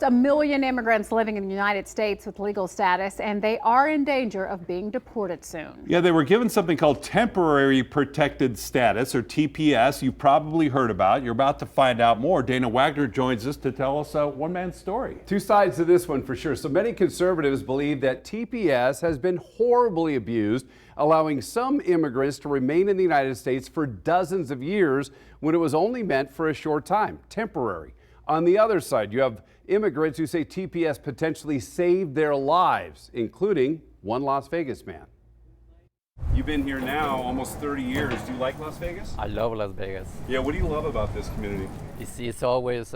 1 million immigrants living in the United States with legal status, and they are in danger of being deported soon. Yeah, they were given something called temporary protected status, or TPS. You've probably heard about. You're about to find out more. Dana Wagner joins us to tell us a one-man story. Two sides to this one for sure. So many conservatives believe that TPS has been horribly abused, allowing some immigrants to remain in the United States for dozens of years when it was only meant for a short time, temporary. On the other side, you have immigrants who say TPS potentially saved their lives, including one Las Vegas man. You've been here now almost 30 years. Do you like Las Vegas? I love Las Vegas. Yeah, what do you love about this community? It's always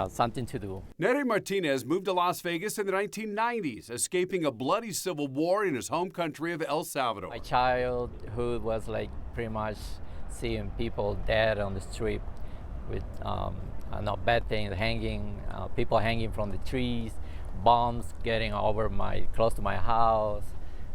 something to do. Nery Martinez moved to Las Vegas in the 1990s, escaping a bloody civil war in his home country of El Salvador. My childhood was like pretty much seeing people dead on the street with bad things hanging, people hanging from the trees, bombs getting close to my house.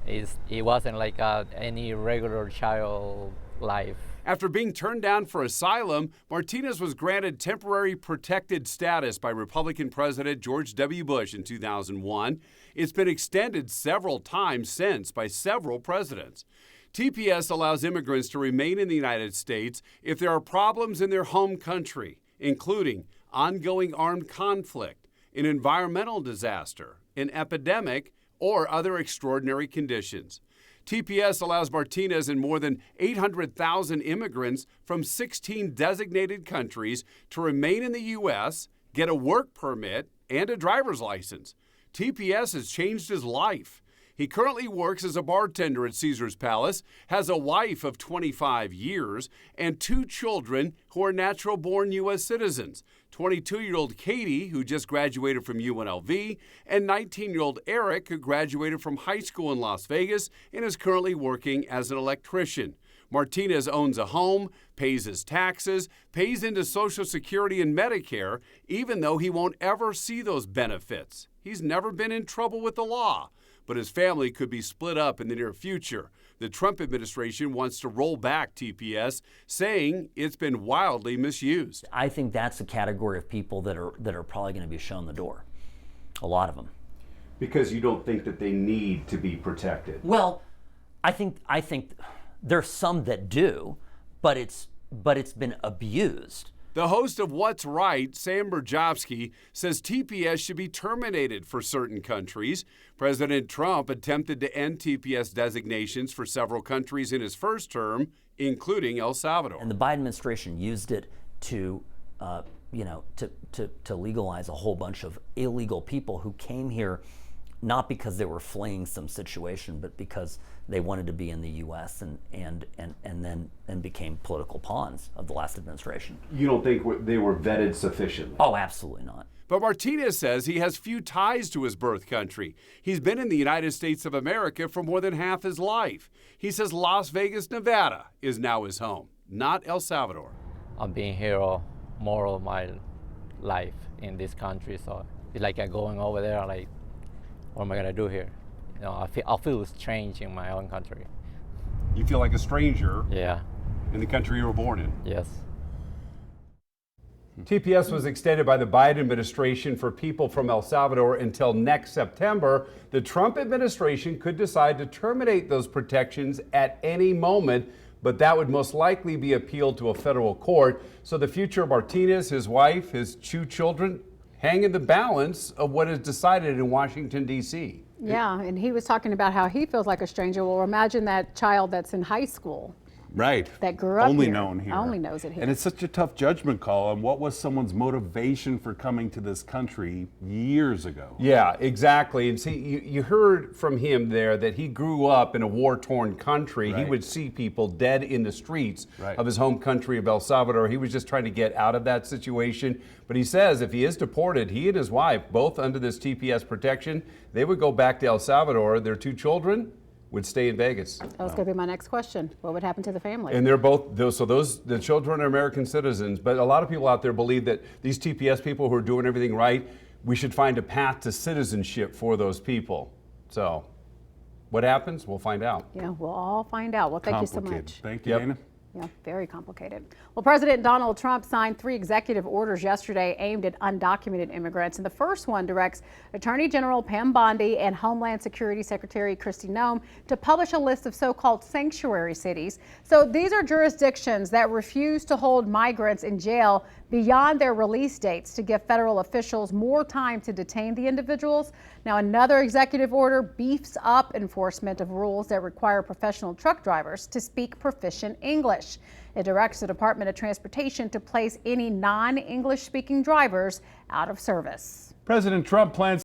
It wasn't like any regular child life. After being turned down for asylum, Martinez was granted temporary protected status by Republican President George W. Bush in 2001. It's been extended several times since by several presidents. TPS allows immigrants to remain in the United States if there are problems in their home country, including ongoing armed conflict, an environmental disaster, an epidemic, or other extraordinary conditions. TPS allows Martinez and more than 800,000 immigrants from 16 designated countries to remain in the U.S., get a work permit, and a driver's license. TPS has changed his life. He currently works as a bartender at Caesar's Palace, has a wife of 25 years, and 2 children who are natural-born U.S. citizens, 22-year-old Katie, who just graduated from UNLV, and 19-year-old Eric, who graduated from high school in Las Vegas and is currently working as an electrician. Martinez owns a home, pays his taxes, pays into Social Security and Medicare, even though he won't ever see those benefits. He's never been in trouble with the law, but his family could be split up in the near future. The Trump administration wants to roll back TPS, saying it's been wildly misused. I think that's a category of people that are probably going to be shown the door. A lot of them. Because you don't think that they need to be protected? Well, I think there's some that do, but it's been abused. The host of What's Right, Sam Berjovsky, says TPS should be terminated for certain countries. President Trump attempted to end TPS designations for several countries in his first term, including El Salvador. And the Biden administration used it to legalize a whole bunch of illegal people who came here not because they were fleeing some situation, but because they wanted to be in the U.S. and then became political pawns of the last administration. You don't think they were vetted sufficiently? Oh, absolutely not. But Martinez says he has few ties to his birth country. He's been in the United States of America for more than half his life. He says Las Vegas, Nevada is now his home, not El Salvador. I've been here more of my life in this country, so it's like I'm going over there like, what am I gonna do here? You know, I feel strange in my own country. You feel like a stranger? Yeah. In the country you were born in? Yes. TPS was extended by the Biden administration for people from El Salvador until next September. The Trump administration could decide to terminate those protections at any moment, but that would most likely be appealed to a federal court. So the future of Martinez, his wife, his 2 children, hang in the balance of what is decided in Washington, D.C. Yeah, and he was talking about how he feels like a stranger. Well, imagine that child that's in high school. Right. That grew up Only here. known here. Only knows it here. And it's such a tough judgment call on what was someone's motivation for coming to this country years ago. Yeah, exactly. And see, you heard from him there that he grew up in a war-torn country. Right. He would see people dead in the streets Right. of his home country of El Salvador. He was just trying to get out of that situation. But he says if he is deported, he and his wife, both under this TPS protection, they would go back to El Salvador. Their 2 children would stay in Vegas. That was going to be my next question. What would happen to the family? And they're both, the children are American citizens, but a lot of people out there believe that these TPS people who are doing everything right, we should find a path to citizenship for those people. So what happens? We'll find out. Yeah, we'll all find out. Well, thank you so much. Thank you, Dana. Yeah, very complicated. Well, President Donald Trump signed 3 executive orders yesterday aimed at undocumented immigrants. And the first one directs Attorney General Pam Bondi and Homeland Security Secretary Kristi Noem to publish a list of so-called sanctuary cities. So these are jurisdictions that refuse to hold migrants in jail beyond their release dates to give federal officials more time to detain the individuals. Now, another executive order beefs up enforcement of rules that require professional truck drivers to speak proficient English. It directs the Department of Transportation to place any non-English speaking drivers out of service. President Trump plans